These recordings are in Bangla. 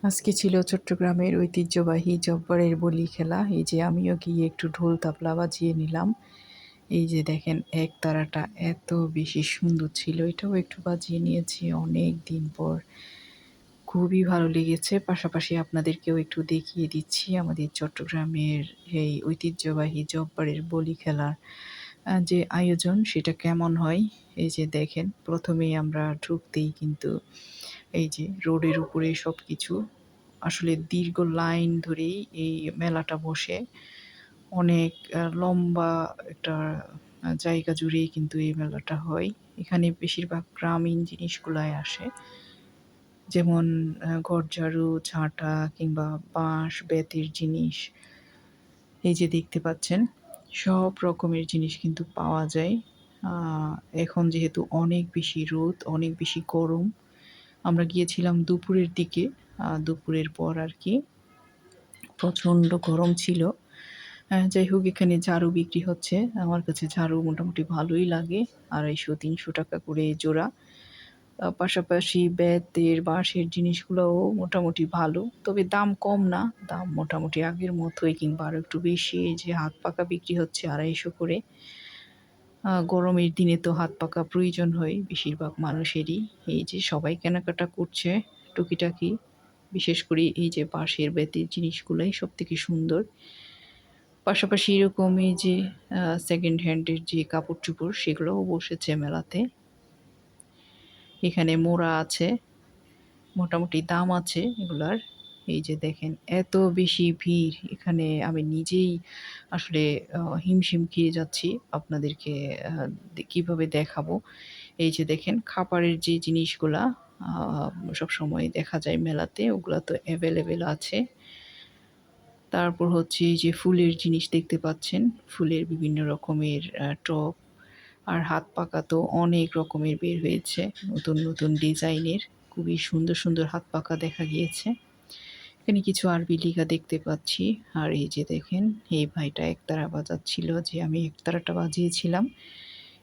আজকে ছিল চট্টগ্রামের ঐতিহ্যবাহী জব্বারের বলি খেলা। এই যে আমিও গিয়ে একটু ঢোল তাবলা বাজিয়ে নিলাম। এই যে দেখেন একতারাটা এত বেশি সুন্দর ছিল, এটাও একটু বাজিয়ে নিয়েছি অনেক দিন পর। খুবই ভালো লেগেছে। পাশাপাশি আপনাদেরকেও একটু দেখিয়ে দিচ্ছি আমাদের চট্টগ্রামের এই ঐতিহ্যবাহী জব্বারের বলি খেলার যে আয়োজন সেটা কেমন হয়। এই যে দেখেন প্রথমেই আমরা ঢুকতেই কিন্তু এই যে রোডের উপরে সবকিছু আসলে দীর্ঘ লাইন ধরেই এই মেলাটা বসে। অনেক লম্বা একটা জায়গা জুড়েই কিন্তু এই মেলাটা হয়। এখানে বেশিরভাগ গ্রামীণ জিনিসগুলাই আসে। যেমন ঘরঝাড়ু, ঝাঁটা কিংবা বাঁশ, বেতের জিনিস। এই যে দেখতে পাচ্ছেন সব রকমের জিনিস কিন্তু পাওয়া যায়। আ এখন যেহেতু অনেক বেশি রোদ, অনেক বেশি গরম। আমরা গিয়েছিলাম দুপুরের দিকে। দুপুরের পর আরকি প্রচণ্ড গরম ছিল। যাই হোক এখানে ঝাড়ু বিক্রি হচ্ছে। আমার কাছে ঝাড়ু মোটামুটি ভালোই লাগে। ৳২৫০-৩০০ করে জোড়া। পাশাপাশি বেতের, বাঁশের জিনিসগুলোও মোটামুটি ভালো। তবে দাম কম না। দাম মোটামুটি আগের মতোই কিংবা আরো একটু বেশি। এই যে হাত পাকা বিক্রি হচ্ছে ৳২৫০ করে। গরমের দিনে তো হাত পাকা প্রয়োজন হয় বেশিরভাগ মানুষেরই। এই যে সবাই কেনাকাটা করছে টুকিটাকি। বিশেষ করে এই যে বাঁশের, বেতের জিনিসগুলাই সবথেকে সুন্দর। পাশাপাশি এরকম এই যে সেকেন্ড হ্যান্ড এর যে কাপড়-চোপড় সেগুলোও বসেছে মেলাতে। এখানে মোড়া আছে, মোটামুটি দাম আছে এগুলার। এই যে দেখেন এত বেশি ভিড় এখানে আমি নিজেই আসলে হিমশিম খেয়ে যাচ্ছি আপনাদেরকে আ কিভাবে দেখাবো। এই যে দেখেন খাবারের যে জিনিসগুলা আ সবসময় দেখা যায় মেলাতে ওগুলা তো এভেইলেবল আছে। তারপর হচ্ছে এই যে ফুলের জিনিস দেখতে পাচ্ছেন। ফুলের বিভিন্ন রকমের টব আর হাত পাকা তো অনেক রকমের বের হয়েছে। নতুন, নতুন ডিজাইনের খুবই সুন্দর, সুন্দর হাত পাকা দেখা গিয়েছে। এখানে কিছু আরবি লেখা দেখতে পাচ্ছি। আর এই যে দেখেন এই ভাইটা একতারা বাজাচ্ছিল যে আমি একতারাটা বাজিয়েছিলাম।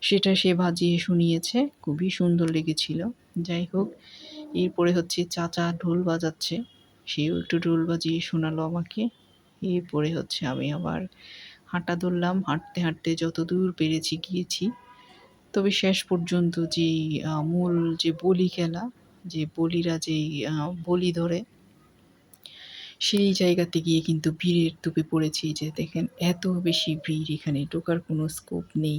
সেটা সে বাজিয়ে শুনিয়েছে। খুবই সুন্দর লেগেছিল। যাই হোক এরপরে হচ্ছে চাচা ঢোল বাজাচ্ছে। সেও একটু ঢোল বাজিয়ে শোনালো আমাকে। এরপরে হচ্ছে আমি আবার হাঁটা ধরলাম। হাঁটতে, হাঁটতে যতদূর পেরেছি গিয়েছি। তবে শেষ পর্যন্ত যেই মূল যে বলি খেলা, যে বলিরা যেই বলি ধরে, সেই জায়গাতে গিয়ে কিন্তু ভিড়ের তোপে পড়েছি। যে দেখেন এত বেশি ভিড় এখানে ঢোকার কোনো স্কোপ নেই।